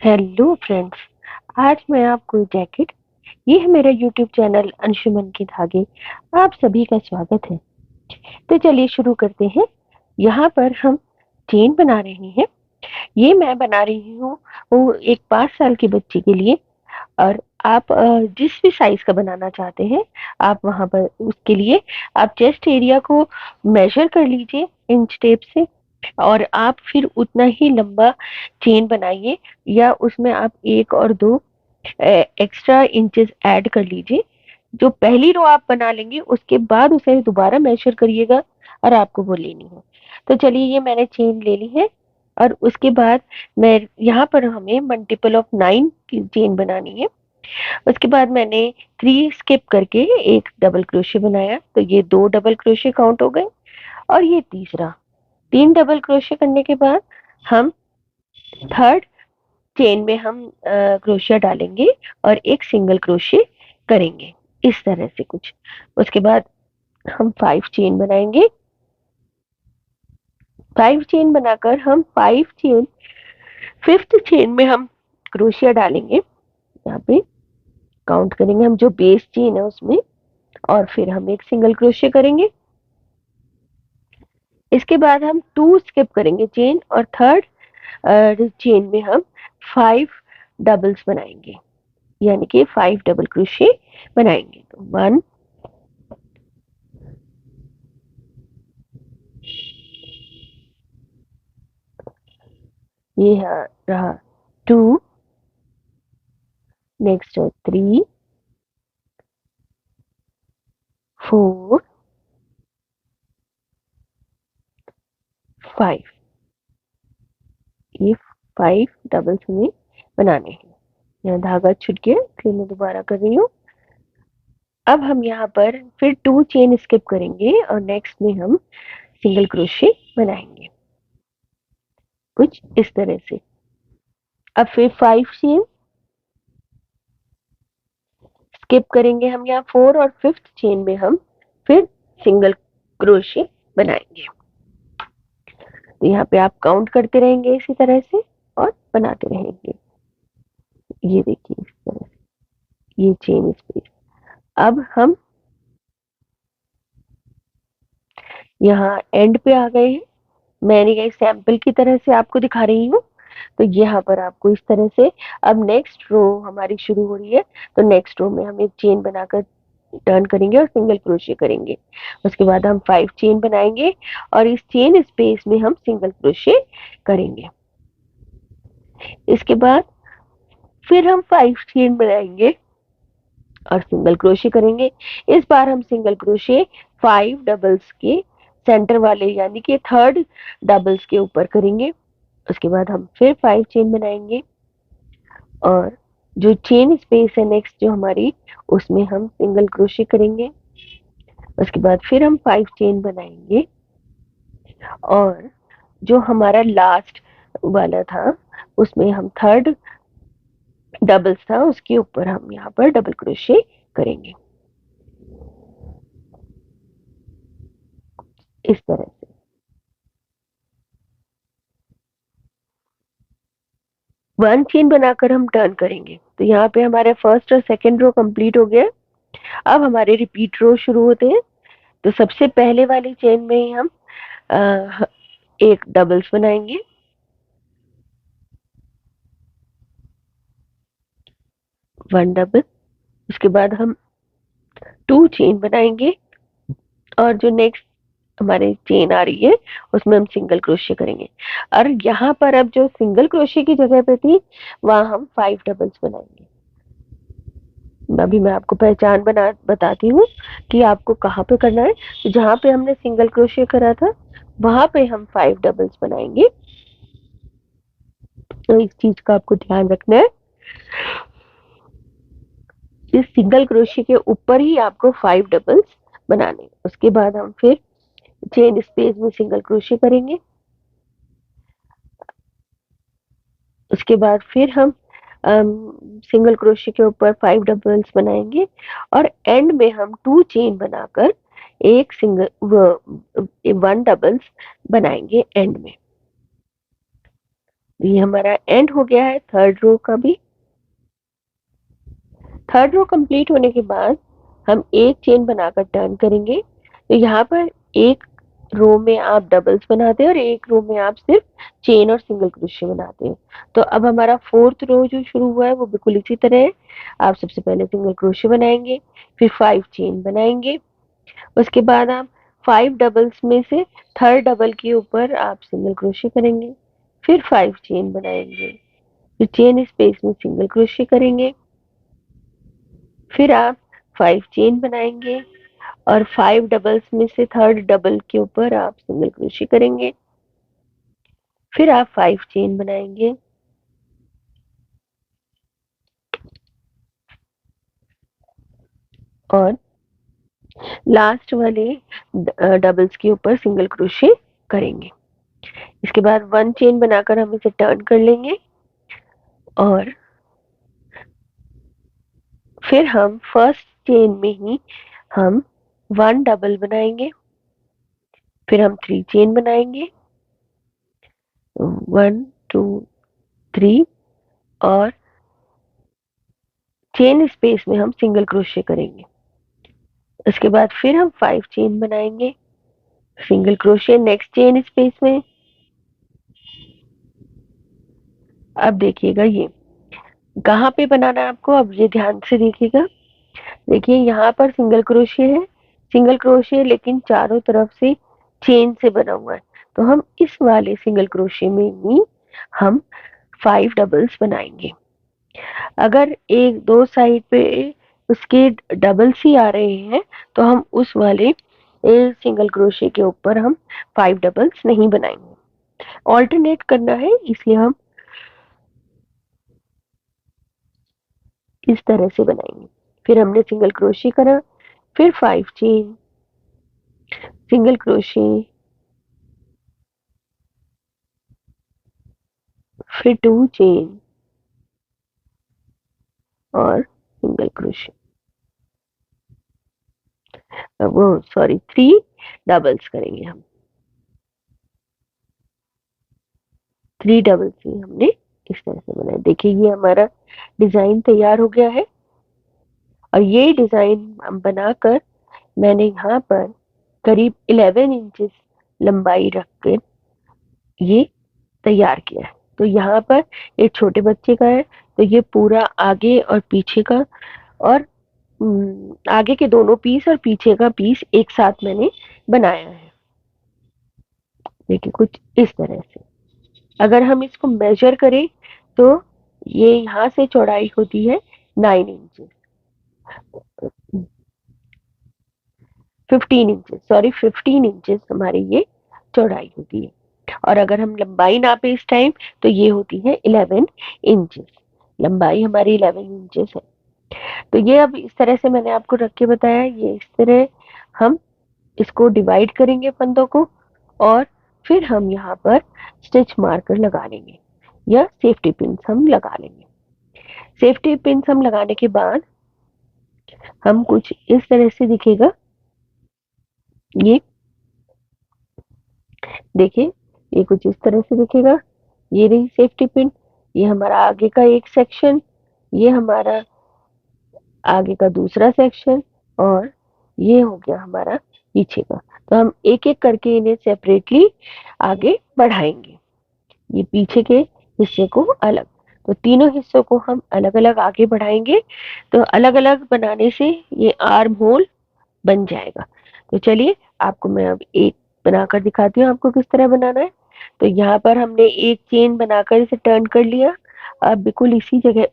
Hello friends. आज मैं आपको जैकेट, ये है मेरा यूट्यूब चैनल अंशुमन के धागे। आप सभी का स्वागत है। तो चलिए शुरू करते हैं। यहाँ पर हम चेन बना रहे हैं। ये मैं बना रही हूँ वो एक 5 साल के बच्चे के लिए। और आप जिस भी साइज का बनाना चाहते हैं, आप वहां पर उसके लिए आप चेस्ट एरिया को मेजर कर लीजिए इंच टेप से। और आप फिर उतना ही लंबा चेन बनाइए, या उसमें आप एक और दो एक्स्ट्रा इंचेस ऐड कर लीजिए। जो पहली रो आप बना लेंगे उसके बाद उसे दोबारा मेजर करिएगा और आपको वो लेनी है। तो चलिए, ये मैंने चेन ले ली है। और उसके बाद मैं यहाँ पर हमें मल्टीपल ऑफ 9 की चेन बनानी है। उसके बाद मैंने 3 स्किप करके एक डबल क्रोशे बनाया, तो ये 2 डबल क्रोशे काउंट हो गए। और ये तीसरा, 3 डबल क्रोशे करने के बाद हम थर्ड चेन में हम क्रोशिया डालेंगे और एक सिंगल क्रोशे करेंगे, इस तरह से कुछ। उसके बाद हम 5 चेन बनाएंगे। 5 चेन बनाकर हम 5 चेन, फिफ्थ चेन में हम क्रोशिया डालेंगे। यहाँ पे काउंट करेंगे हम जो बेस चेन है उसमें, और फिर हम एक सिंगल क्रोशिया करेंगे। इसके बाद हम 2 स्किप करेंगे चेन, और थर्ड चेन में हम 5 डबल्स बनाएंगे, यानी कि 5 डबल क्रोशे बनाएंगे। तो 1, ये रहा 2, नेक्स्ट है 3, 4, 5। ये 5 डबल्स हमें बनाने हैं। यहाँ धागा छूट गया, फिर मैं दोबारा कर रही हूँ। अब हम यहाँ पर फिर 2 चेन स्किप करेंगे और नेक्स्ट में हम सिंगल क्रोशे बनाएंगे, कुछ इस तरह से। अब फिर 5 चेन स्किप करेंगे हम यहाँ 4, और फिफ्थ चेन में हम फिर सिंगल क्रोशे बनाएंगे। तो यहाँ पे आप काउंट करते रहेंगे इसी तरह से और बनाते रहेंगे। ये देखिए इस तरह से, ये चेन स्पेस। अब हम यहाँ एंड पे आ गए हैं। मैंने ये सैंपल की तरह से आपको दिखा रही हूँ। तो यहाँ पर आपको इस तरह से, अब नेक्स्ट रो हमारी शुरू हो रही है। तो नेक्स्ट रो में हम एक चेन बनाकर टर्न करेंगे और सिंगल क्रोशे करेंगे। उसके बाद हम 5 चेन बनाएंगे और इस चेन स्पेस में हम सिंगल क्रोशे करेंगे। इसके बाद फिर हम 5 चेन बनाएंगे और सिंगल क्रोशे करेंगे। इस बार हम सिंगल क्रोशे 5 डबल्स के सेंटर वाले, यानी कि थर्ड डबल्स के ऊपर करेंगे। उसके बाद हम फिर 5 चेन बनाएंगे और जो चेन स्पेस है नेक्स्ट जो हमारी, उसमें हम सिंगल क्रोशे करेंगे। उसके बाद फिर हम 5 चेन बनाएंगे और जो हमारा लास्ट वाला था उसमें हम थर्ड डबल्स था, उसके ऊपर हम यहाँ पर डबल क्रोशे करेंगे, इस तरह से। 1 चेन बनाकर हम टर्न करेंगे। तो यहाँ पे हमारे फर्स्ट और सेकंड रो कंप्लीट हो गया। अब हमारे रिपीट रो शुरू होते हैं। तो सबसे पहले वाली चेन में ही हम एक डबल्स बनाएंगे, 1 डबल। उसके बाद हम 2 चेन बनाएंगे और जो नेक्स्ट हमारी चेन आ रही है उसमें हम सिंगल क्रोशे करेंगे। और यहाँ पर अब जो सिंगल क्रोशे की जगह पे थी, वहां हम 5 डबल्स बनाएंगे। अभी मैं आपको पहचान बताती हूँ कि आपको कहाँ पे करना है। तो जहाँ पे हमने सिंगल क्रोशे करा था वहां पे हम 5 डबल्स बनाएंगे। तो इस चीज का आपको ध्यान रखना है, इस सिंगल क्रोशे के ऊपर ही आपको 5 डबल्स बनाने। उसके बाद हम फिर चेन स्पेस में सिंगल क्रोशे करेंगे। उसके बाद फिर हम सिंगल क्रोशे के ऊपर 5 डबल्स बनाएंगे और एंड में हम 2 चेन बनाकर एक सिंगल 1 डबल्स बनाएंगे एंड में। ये हमारा एंड हो गया है थर्ड रो का भी। थर्ड रो कंप्लीट होने के बाद हम एक चेन बनाकर टर्न करेंगे। तो यहाँ पर एक रो में आप डबल्स बनाते हैं और एक रो में आप सिर्फ चेन और सिंगल क्रोशे बनाते हैं। तो अब हमारा फोर्थ रो जो शुरू हुआ है वो बिल्कुल इसी तरह है। आप सबसे पहले सिंगल क्रोशे बनाएंगे, फिर 5 चेन बनाएंगे, उसके बाद आप 5 डबल्स में से थर्ड डबल के ऊपर आप सिंगल क्रोशे करेंगे, फिर 5 चेन बनाएंगे, फिर चेन स्पेस में सिंगल क्रोशे करेंगे, फिर आप 5 चेन बनाएंगे और 5 डबल्स में से थर्ड डबल के ऊपर आप सिंगल क्रोशे करेंगे, फिर आप 5 चेन बनाएंगे और लास्ट वाले डबल्स के ऊपर सिंगल क्रोशे करेंगे। इसके बाद 1 चेन बनाकर हम इसे टर्न कर लेंगे और फिर हम फर्स्ट चेन में ही हम 1 डबल बनाएंगे, फिर हम 3 चेन बनाएंगे, 1 2 3 और चेन स्पेस में हम सिंगल क्रोशे करेंगे। उसके बाद फिर हम 5 चेन बनाएंगे, single crochet next chain space में। अब देखिएगा ये कहाँ पे बनाना है आपको, अब ये ध्यान से देखिएगा। देखिए यहाँ पर सिंगल क्रोशे है, सिंगल क्रोशे लेकिन चारों तरफ से चेन से बना हुआ है। तो हम इस वाले सिंगल क्रोशे में ही हम 5 डबल्स बनाएंगे। अगर एक दो साइड पे उसके डबल्स ही आ रहे हैं तो हम उस वाले सिंगल क्रोशे के ऊपर हम 5 डबल्स नहीं बनाएंगे। ऑल्टरनेट करना है, इसलिए हम इस तरह से बनाएंगे। फिर हमने सिंगल क्रोशे करा, फिर 5 चेन, सिंगल क्रोशे, फिर 2 चेन और सिंगल क्रोशे, वो सॉरी 3 डबल्स करेंगे हम। 3 डबल्स ही हमने इस तरह से बनाया। देखिए ये हमारा डिजाइन तैयार हो गया है और ये डिजाइन हम बनाकर मैंने यहाँ पर करीब 11 इंचेस लंबाई रखकर ये तैयार किया है। तो यहाँ पर एक छोटे बच्चे का है, तो ये पूरा आगे और पीछे का और आगे के दोनों पीस और पीछे का पीस एक साथ मैंने बनाया है। देखिए कुछ इस तरह से। अगर हम इसको मेजर करें तो ये यहाँ से चौड़ाई होती है 9 इंचेस, 15 इंचेस, सॉरी 15 इंचेस हमारी ये चौड़ाई होती है। और अगर हम लंबाई नापे इस टाइम तो ये होती है 11 इंचेस। लंबाई हमारी 11 इंचेस है। तो ये अब इस तरह से मैंने आपको रख के बताया। ये इस तरह हम इसको डिवाइड करेंगे फंदों को और फिर हम यहाँ पर स्टिच मार्कर लगा लेंगे या सेफ्टी पिन हम लगा लेंगे। सेफ्टी पिन हम लगाने के बाद हम कुछ इस तरह से दिखेगा। ये देखिए ये कुछ इस तरह से दिखेगा। ये रही सेफ्टी पिन, ये हमारा आगे का एक सेक्शन, ये हमारा आगे का दूसरा सेक्शन और ये हो गया हमारा पीछे का। तो हम एक एक करके इन्हें सेपरेटली आगे बढ़ाएंगे, ये पीछे के हिस्से को अलग। तो तीनों हिस्सों को हम अलग अलग आगे बढ़ाएंगे। तो अलग अलग बनाने से ये आर्म होल बन जाएगा। तो चलिए आपको मैं अब एक बनाकर दिखाती हूँ आपको किस तरह बनाना है। तो यहाँ पर हमने एक चेन बनाकर इसे टर्न कर लिया। अब बिल्कुल इसी जगह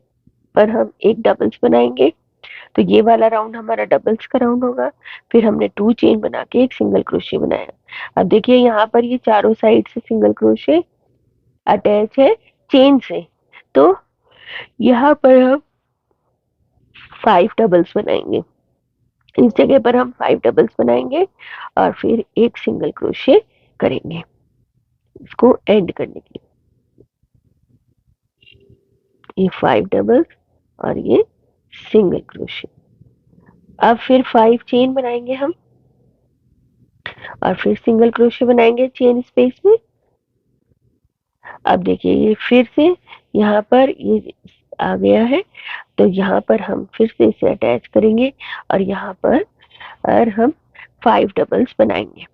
पर हम एक डबल्स बनाएंगे। तो ये वाला राउंड हमारा डबल्स का राउंड होगा। फिर हमने 2 चेन बना के एक सिंगल क्रोशे बनाया। अब देखिए यहाँ पर ये चारों साइड से सिंगल क्रोशे अटैच है चेन से। तो यहाँ पर हम 5 डबल्स बनाएंगे। इस जगह पर हम 5 डबल्स बनाएंगे और फिर एक सिंगल क्रोशे करेंगे इसको एंड करने के लिए। ये 5 डबल्स और ये सिंगल क्रोशे। अब फिर 5 चेन बनाएंगे हम और फिर सिंगल क्रोशे बनाएंगे चेन स्पेस में अब देखिए ये फिर से यहाँ पर ये आ गया है, तो यहाँ पर हम फिर से इसे अटैच करेंगे और यहाँ पर और हम 5 डबल्स बनाएंगे।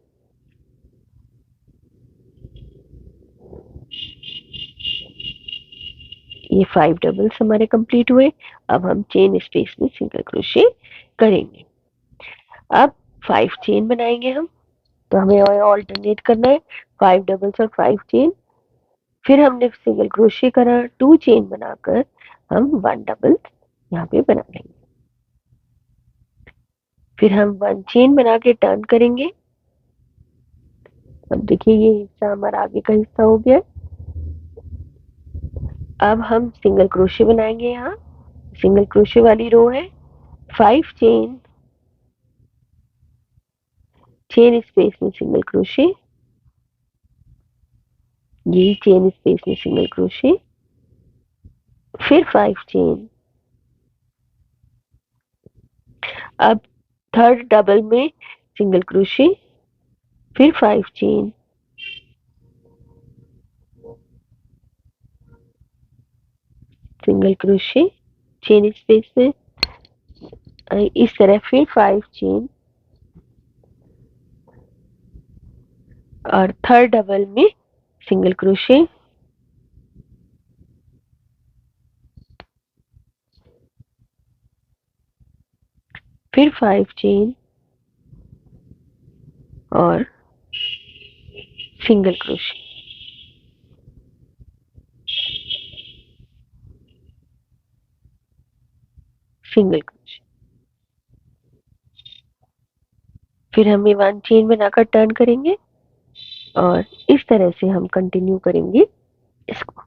ये 5 डबल्स हमारे कंप्लीट हुए। अब हम चेन स्पेस में सिंगल क्रोशे करेंगे। अब 5 चेन बनाएंगे हम, तो हमें ऑल्टरनेट करना है, 5 डबल्स और 5 चेन। फिर हमने सिंगल क्रोशे करा, 2 चेन बनाकर हम 1 डबल यहाँ पे बना लेंगे। फिर हम 1 चेन बना के टर्न करेंगे। अब देखिए ये हिस्सा हमारा आगे का हिस्सा हो गया। अब हम सिंगल क्रोशे बनाएंगे। यहाँ सिंगल क्रोशे वाली रो है, 5 चेन, चेन स्पेस में सिंगल क्रोशे, ये चेन स्पेस में सिंगल क्रोशे, फिर 5 चेन। अब थर्ड डबल में सिंगल क्रोशे, फिर 5 chain, single crochet, chain space में इस तरह, फिर 5 चेन और थर्ड डबल में सिंगल क्रोशे, फिर 5 चेन और सिंगल क्रोशे, सिंगल क्रोशे। फिर हम ये 1 चेन बनाकर टर्न करेंगे और इस तरह से हम कंटिन्यू करेंगे इसको।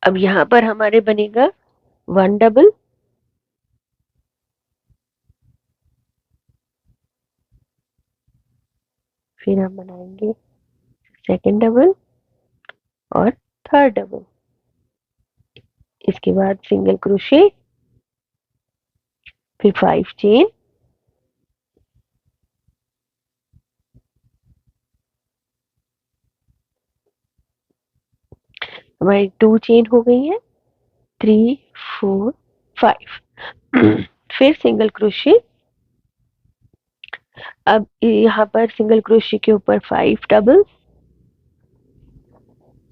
अब यहाँ पर हमारे बनेगा 1 डबल, फिर हम बनाएंगे सेकंड डबल और थर्ड डबल, इसके बाद सिंगल क्रोशे, फिर 5 चेन, हमारी 2 चेन हो गई है, 3 4 5 फिर सिंगल क्रोशे। अब यहाँ पर सिंगल क्रोशे के ऊपर 5 डबल।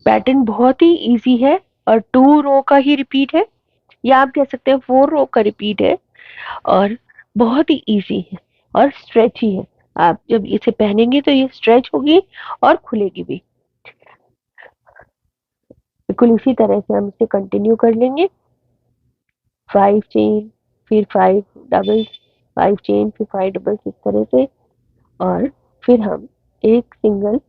पैटर्न बहुत ही इजी है और 2 रो का ही रिपीट है, या आप कह सकते हैं 4 रो का रिपीट है और बहुत ही इजी है और स्ट्रेची है। आप जब इसे पहनेंगे तो ये स्ट्रेच होगी और खुलेगी भी। बिल्कुल इसी तरह से हम इसे कंटिन्यू कर लेंगे। 5 चेन, फिर 5 डबल्स, 5 चेन, फिर 5 डबल्स, इस तरह से। और फिर हम एक सिंगल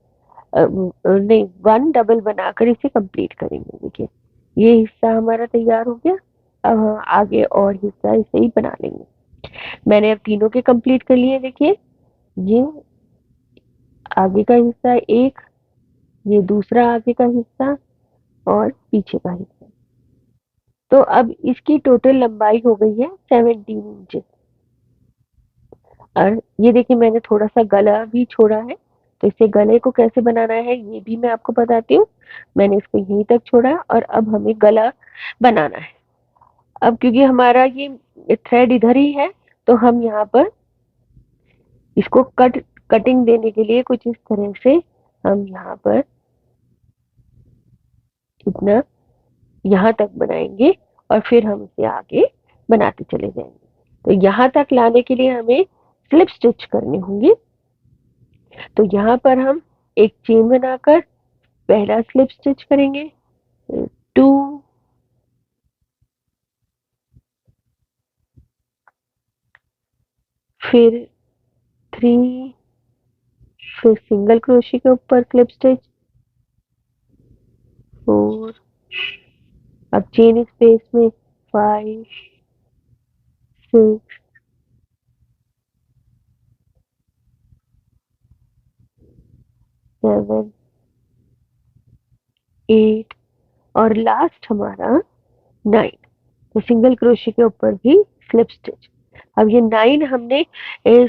नहीं 1 डबल बनाकर इसे कंप्लीट करेंगे। देखिए ये हिस्सा हमारा तैयार हो गया। अब हम आगे और हिस्सा इसे ही बना लेंगे। मैंने अब तीनों के कंप्लीट कर लिए। देखिए ये आगे का हिस्सा एक, ये दूसरा आगे का हिस्सा और पीछे का हिस्सा। तो अब इसकी टोटल लंबाई हो गई है 17 इंच। और ये देखिए मैंने थोड़ा सा गला भी छोड़ा है, तो इसे गले को कैसे बनाना है ये भी मैं आपको बताती हूँ। मैंने इसको यहीं तक छोड़ा है और अब हमें गला बनाना है। अब क्योंकि हमारा ये थ्रेड इधर ही है, तो हम यहाँ पर इसको कटिंग देने के लिए कुछ इस तरह से हम यहाँ पर इतना यहाँ तक बनाएंगे और फिर हम इसे आगे बनाते चले जाएंगे। तो यहाँ तक लाने के लिए हमें स्लिप स्टिच करने होंगे। तो यहाँ पर हम एक चेन बनाकर पहला स्लिप स्टिच करेंगे, 2, फिर 3, फिर सिंगल क्रोशे के ऊपर स्लिप स्टिच, 4, अब चेन स्पेस में 5, 6, 7, 8 और लास्ट हमारा 9। तो सिंगल क्रोशे के ऊपर भी स्लिप स्टिच। अब ये 9 हमने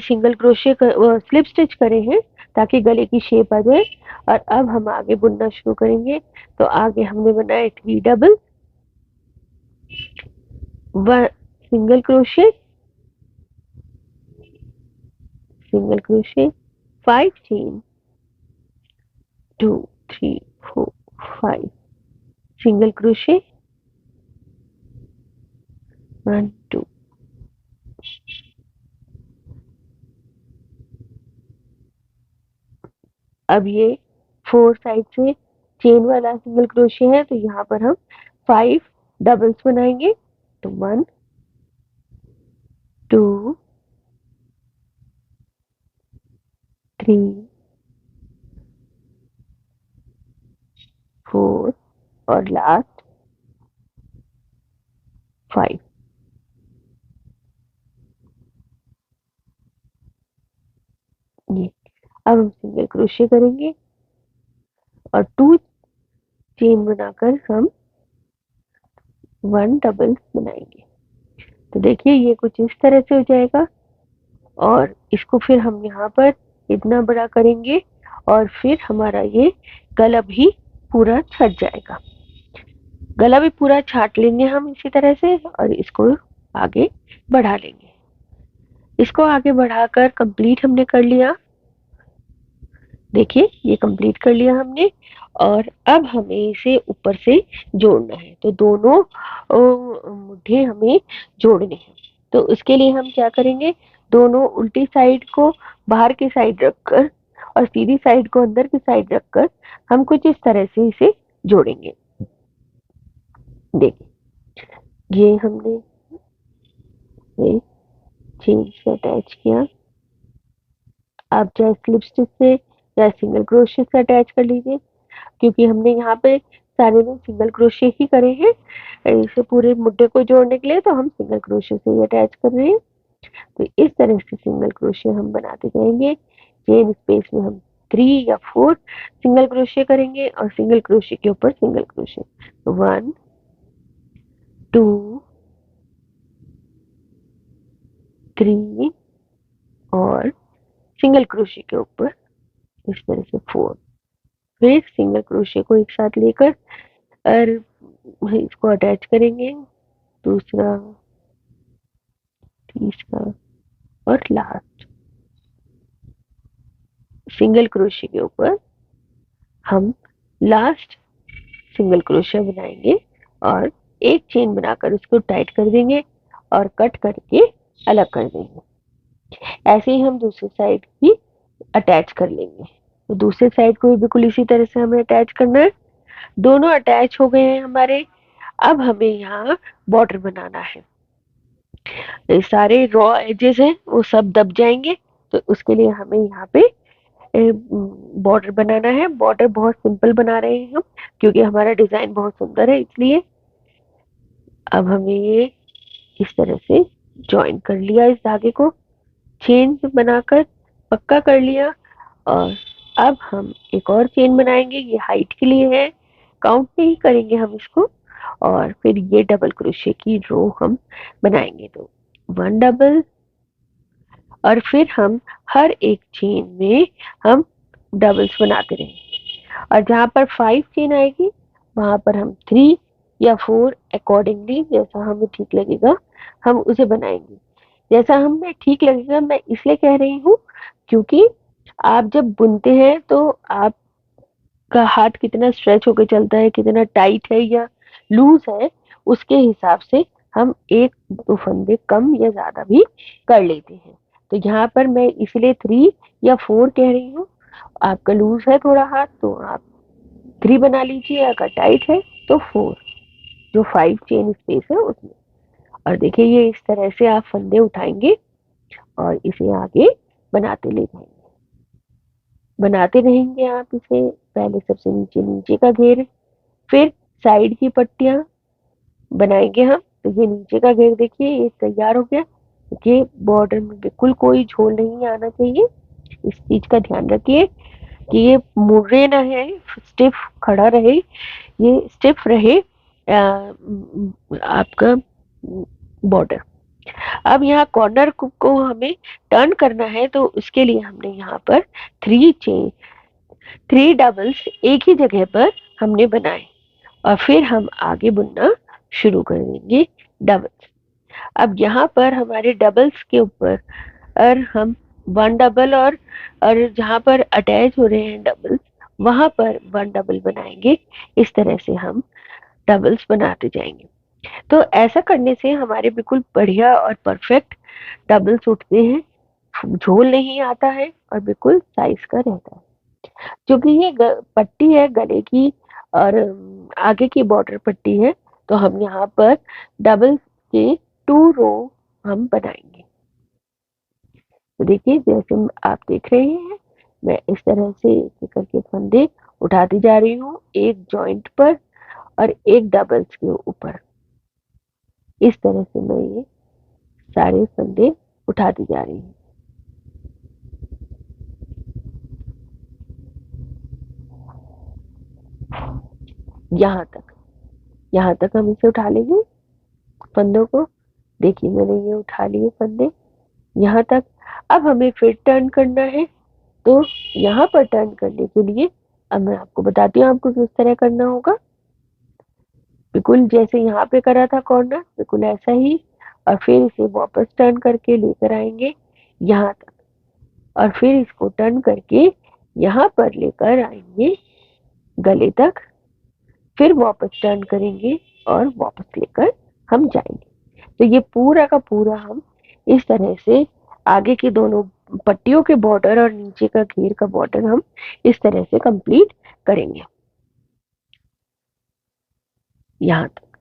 सिंगल क्रोशे स्लिप स्टिच करे हैं, ताकि गले की शेप आ जाए। और अब हम आगे बुनना शुरू करेंगे। तो आगे हमने बनाए 3 double, 1 single crochet, single crochet, 5 chain, 2 3 4 5 single crochet, 1 2। अब ये 4 साइड से चेन वाला सिंगल क्रोशे है, तो यहाँ पर हम 5 डबल्स बनाएंगे। तो 1 2 3 4 और लास्ट 5। ये अब हम सिंगल क्रोशे करेंगे और 2 चेन बनाकर हम 1 डबल बनाएंगे। तो देखिए ये कुछ इस तरह से हो जाएगा। और इसको फिर हम यहाँ पर इतना बड़ा करेंगे और फिर हमारा ये गला भी पूरा छट जाएगा। गला भी पूरा छाट लेंगे हम इसी तरह से और इसको आगे बढ़ा लेंगे। इसको आगे बढ़ाकर कंप्लीट हमने कर लिया। देखिए ये कंप्लीट कर लिया हमने। और अब हमें इसे ऊपर से जोड़ना है। तो दोनों मुट्ठे हमें जोड़ने हैं। तो उसके लिए हम क्या करेंगे, दोनों उल्टी साइड को बाहर की साइड रखकर और सीधी साइड को अंदर की साइड रखकर हम कुछ इस तरह से इसे जोड़ेंगे। देखिए ये हमने ये चेन से अटैच किया। आप चाहे स्लिप स्टिच से या सिंगल क्रोशे से अटैच कर लीजिए, क्योंकि हमने यहाँ पे सारे में सिंगल क्रोशे ही करे हैं। इसे पूरे मुद्दे को जोड़ने के लिए तो हम सिंगल क्रोशे से ही अटैच कर रहे हैं। तो इस तरह से सिंगल क्रोशे हम बनाते जाएंगे। चेन स्पेस में हम 3 या 4 सिंगल क्रोशे करेंगे और सिंगल क्रोशे के ऊपर सिंगल क्रोशे। 1 2 3 और सिंगल क्रोशे के ऊपर इस तरह से 4। फिर सिंगल क्रोशे को एक साथ लेकर और इसको अटैच करेंगे, दूसरा, तीसरा और लास्ट। सिंगल क्रोशे के ऊपर हम लास्ट सिंगल क्रोशे बनाएंगे और एक चेन बनाकर उसको टाइट कर देंगे और कट करके अलग कर देंगे। ऐसे ही हम दूसरी साइड भी अटैच कर लेंगे। तो दूसरी साइड को भी बिल्कुल इसी तरह से हमें अटैच करना है। दोनों अटैच हो गए हैं हमारे। अब हमें यहाँ बॉर्डर बनाना है। ये सारे रॉ एजेस हैं वो सब दब जाएंगे। तो उसके लिए हमें यहाँ पे बॉर्डर बनाना है। बॉर्डर बहुत सिंपल बना रहे हैं हम, क्योंकि हमारा डिजाइन बहुत सुंदर है इसलिए। अब हमें ये इस तरह से ज्वाइन कर लिया, इस धागे को चेन बनाकर पक्का कर लिया। और अब हम एक और चेन बनाएंगे, ये हाइट के लिए है, काउंट नहीं करेंगे हम इसको। और फिर ये डबल क्रोशे की रो हम बनाएंगे। तो 1 डबल और फिर हम हर एक चेन में हम डबल्स बनाते रहेंगे और जहां पर 5 चेन आएगी वहां पर हम 3 या 4 अकॉर्डिंगली जैसा हमें ठीक लगेगा हम उसे बनाएंगे। जैसा हमें ठीक लगेगा मैं इसलिए कह रही हूँ क्योंकि आप जब बुनते हैं तो आपका हाथ कितना स्ट्रेच होकर चलता है, कितना टाइट है या लूज है, उसके हिसाब से हम एक दो फंदे कम या ज्यादा भी कर लेते हैं। तो यहाँ पर मैं इसलिए 3 या 4 कह रही हूँ। आपका लूज है थोड़ा हाथ तो आप 3 बना लीजिए, अगर टाइट है तो 4, जो 5 चेन स्पेस है उसमें। और देखिए ये इस तरह से आप फंदे उठाएंगे और इसे आगे बनाते ले जाएंगे। बनाते रहेंगे आप इसे, पहले सबसे नीचे नीचे का घेर, फिर साइड की पट्टियां बनाएंगे हम। तो ये नीचे का घेर देखिए ये तैयार हो गया। ये बॉर्डर में बिल्कुल कोई झोल नहीं आना चाहिए, इस चीज का ध्यान रखिए कि ये मुड़े ना है, स्टिफ खड़ा रहे, ये स्टिफ रहे आपका बॉर्डर। अब यहाँ कॉर्नर को हमें टर्न करना है, तो उसके लिए हमने यहाँ पर 3 डबल्स एक ही जगह पर हमने बनाए और फिर हम आगे बुनना शुरू कर देंगे डबल्स। अब यहाँ पर हमारे डबल्स के ऊपर और हम 1 डबल और जहाँ पर अटैच हो रहे हैं डबल्स वहां पर 1 डबल बनाएंगे। इस तरह से हम डबल्स बनाते जाएंगे। तो ऐसा करने से हमारे बिल्कुल बढ़िया और परफेक्ट डबल्स उठते हैं, झोल नहीं आता है और बिल्कुल साइज का रहता है। क्योंकि ये पट्टी है गले की और आगे की बॉर्डर पट्टी है, तो हम यहाँ पर डबल के 2 रो हम बनाएंगे। तो देखिए जैसे आप देख रहे हैं, मैं इस तरह से एक करके फंदे उठाती जा रही हूँ, एक जॉइंट पर और एक डबल्स के ऊपर। इस तरह से मैं ये सारे फंदे उठाती जा रही हूँ। यहाँ तक हम इसे उठा लेंगे फंदों को। देखिए मैंने ये उठा लिए फंदे यहाँ तक। अब हमें फिर टर्न करना है, तो यहाँ पर टर्न करने के लिए अब मैं आपको बताती हूँ आपको किस तरह करना होगा। बिल्कुल जैसे यहाँ पे करा था कॉर्नर, बिल्कुल ऐसा ही, और फिर इसे वापस टर्न करके लेकर आएंगे यहाँ तक और फिर इसको टर्न करके यहाँ पर लेकर आएंगे गले तक, फिर वापस टर्न करेंगे और वापस लेकर हम जाएंगे। तो ये पूरा का पूरा हम इस तरह से आगे के दोनों पट्टियों के बॉर्डर और नीचे का घेर का बॉर्डर हम इस तरह से कंप्लीट करेंगे यहाँ तक।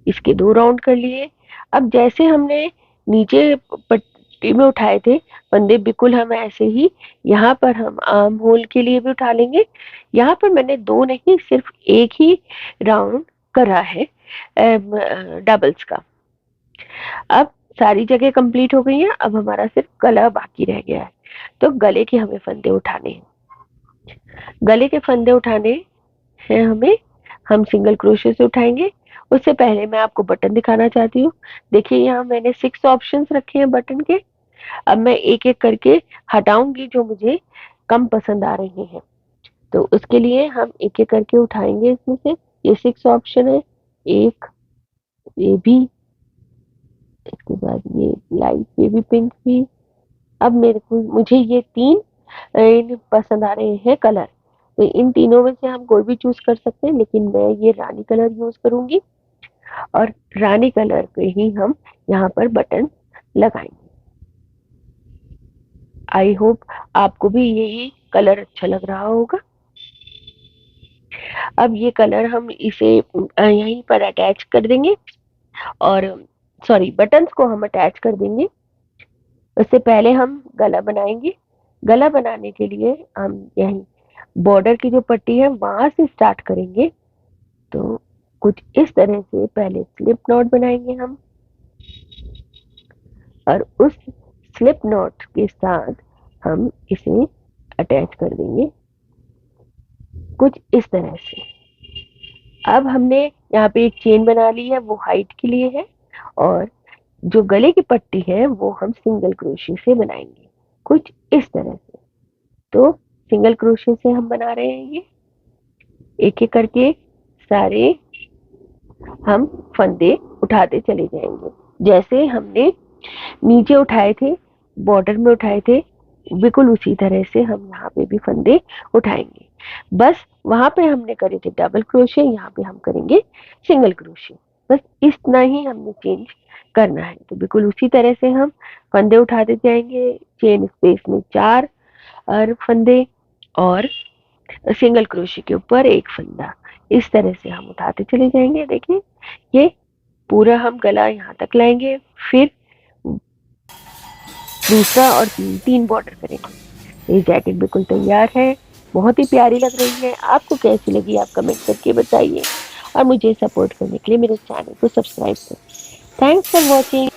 इसके 2 राउंड कर लिए। अब जैसे हमने नीचे पट्टी में उठाए थे फंदे, बिल्कुल हम ऐसे ही यहाँ पर हम आर्म होल के लिए भी उठा लेंगे। यहाँ पर मैंने 2 नहीं सिर्फ एक ही राउंड करा है डबल्स का। अब सारी जगह कंप्लीट हो गई है, अब हमारा सिर्फ गला बाकी रह गया है। तो गले के हमें फंदे उठाने हैं। गले के फंदे उठाने हैं हमें, हम सिंगल क्रोशे से उठाएंगे। उससे पहले मैं आपको बटन दिखाना चाहती हूँ। देखिए यहाँ मैंने 6 ऑप्शंस रखे हैं बटन के। अब मैं एक एक करके हटाऊंगी जो मुझे कम पसंद आ रहे हैं। तो उसके लिए हम एक एक करके उठाएंगे इसमें से। ये 6 ऑप्शन है, एक ये भी, इसके बाद ये लाइट बेबी पिंक भी। अब मुझे ये 3 पसंद आ रहे हैं कलर। तो इन तीनों में से हम कोई भी चूज कर सकते हैं, लेकिन मैं ये रानी कलर यूज करूंगी और रानी कलर पे ही हम यहाँ पर बटन लगाएंगे। आई होप आपको भी यही कलर अच्छा लग रहा होगा। अब ये कलर हम इसे यहीं पर अटैच कर देंगे और सॉरी बटन्स को हम अटैच कर देंगे। उससे पहले हम गला बनाएंगे। गला बनाने के लिए हम यहीं बॉर्डर की जो पट्टी है वहां से स्टार्ट करेंगे। तो कुछ इस तरह से पहले स्लिप नॉट बनाएंगे हम, और उस स्लिप नॉट के साथ हम इसे अटैच कर देंगे कुछ इस तरह से। अब हमने यहाँ पे एक चेन बना ली है, वो हाइट के लिए है, और जो गले की पट्टी है वो हम सिंगल क्रोशे से बनाएंगे कुछ इस तरह से। तो सिंगल क्रोशे से हम बना रहे हैं ये एक एक करके सारे हम फंदे उठाते चले जाएंगे। जैसे हमने नीचे उठाए थे, बॉर्डर में उठाए थे, बिल्कुल उसी तरह से हम यहाँ पे भी फंदे उठाएंगे। बस वहां पे हमने करे थे डबल क्रोशे, यहाँ पे हम करेंगे सिंगल क्रोशे। बस इतना ही हमने चेंज करना है। तो बिल्कुल उसी तरह से हम फंदे उठाते जाएंगे। चेन स्पेस में 4 और फंदे और सिंगल क्रोशे के ऊपर एक फंदा, इस तरह से हम उठाते चले जाएंगे। देखिए ये पूरा हम गला यहाँ तक लाएंगे, फिर दूसरा और 3 बॉर्डर करेंगे। ये जैकेट बिल्कुल तैयार है, बहुत ही प्यारी लग रही है। आपको कैसी लगी आप कमेंट करके बताइए, और मुझे सपोर्ट करने के लिए मेरे चैनल को सब्सक्राइब करें। Thanks for watching.